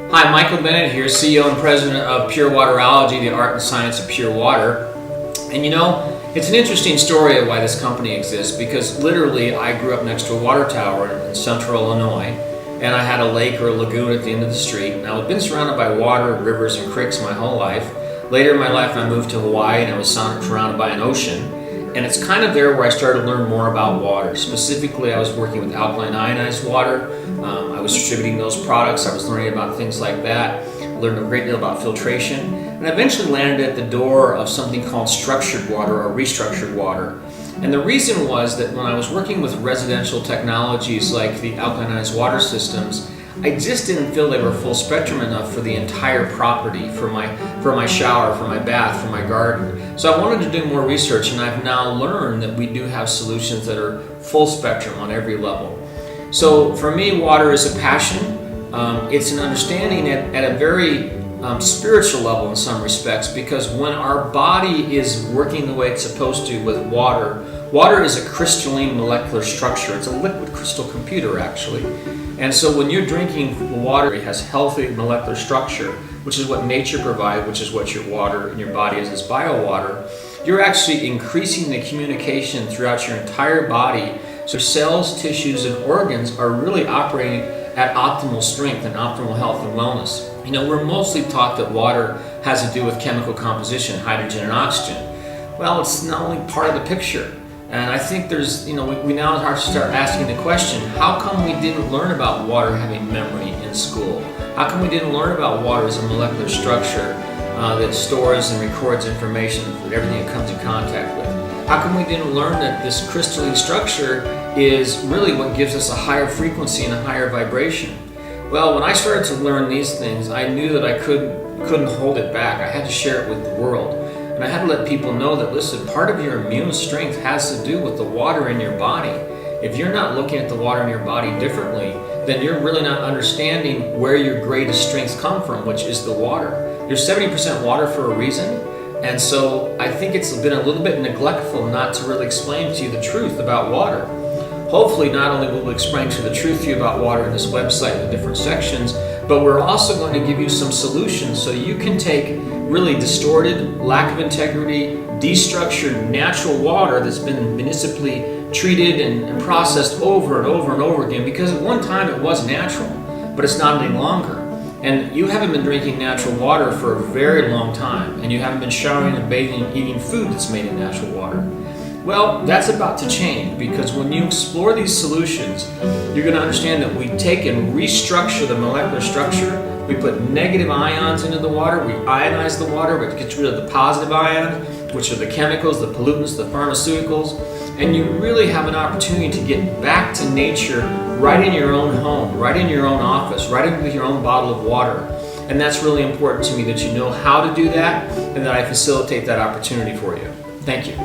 Hi, Michael Bennett here, CEO and President of Pure Waterology, the art and science of pure water. And you know, it's an interesting story of why this company exists, because literally I grew up next to a water tower in central Illinois, and I had a lake or a lagoon at the end of the street. Now, I've been surrounded by water, rivers, and creeks my whole life. Later in my life, I moved to Hawaii and I was surrounded by an ocean. And it's kind of there where I started to learn more about water. Specifically, I was working with alkaline ionized water. I was distributing those products. I was learning about things like that. I learned a great deal about filtration. And I eventually landed at the door of something called structured water or restructured water. And the reason was that when I was working with residential technologies like the alkaline ionized water systems, I just didn't feel they were full spectrum enough for the entire property, for my shower, for my bath, for my garden. So I wanted to do more research, and I've now learned that we do have solutions that are full spectrum on every level. So for me, water is a passion. It's an understanding at a very spiritual level in some respects, because when our body is working the way it's supposed to with water, water is a crystalline molecular structure. It's a liquid crystal computer, actually. And so when you're drinking water, it has healthy molecular structure, which is what nature provides, which is what your water in your body is bio-water. You're actually increasing the communication throughout your entire body. So cells, tissues, and organs are really operating at optimal strength and optimal health and wellness. You know, we're mostly taught that water has to do with chemical composition, hydrogen and oxygen. Well, it's not only part of the picture. And I think there's, you know, we now have to start asking the question, how come we didn't learn about water having memory in school? How come we didn't learn about water as a molecular structure that stores and records information for everything it comes in contact with? How come we didn't learn that this crystalline structure is really what gives us a higher frequency and a higher vibration? Well, when I started to learn these things, I knew that I couldn't hold it back. I had to share it with the world. And I had to let people know that, listen, part of your immune strength has to do with the water in your body. If you're not looking at the water in your body differently, then you're really not understanding where your greatest strengths come from, which is the water. You're 70% water for a reason. And so I think it's been a little bit neglectful not to really explain to you the truth about water. Hopefully, not only will we explain to you the truth to you about water in this website in the different sections, but we're also going to give you some solutions so you can take really distorted, lack of integrity, destructured natural water that's been municipally treated and processed over and over and over again, because at one time it was natural, but it's not any longer. And you haven't been drinking natural water for a very long time, and you haven't been showering and bathing and eating food that's made in natural water. Well, that's about to change, because when you explore these solutions, you're going to understand that we take and restructure the molecular structure. We put negative ions into the water, we ionize the water, which gets rid of the positive ions, which are the chemicals, the pollutants, the pharmaceuticals, and you really have an opportunity to get back to nature right in your own home, right in your own office, right in with your own bottle of water. And that's really important to me, that you know how to do that and that I facilitate that opportunity for you. Thank you.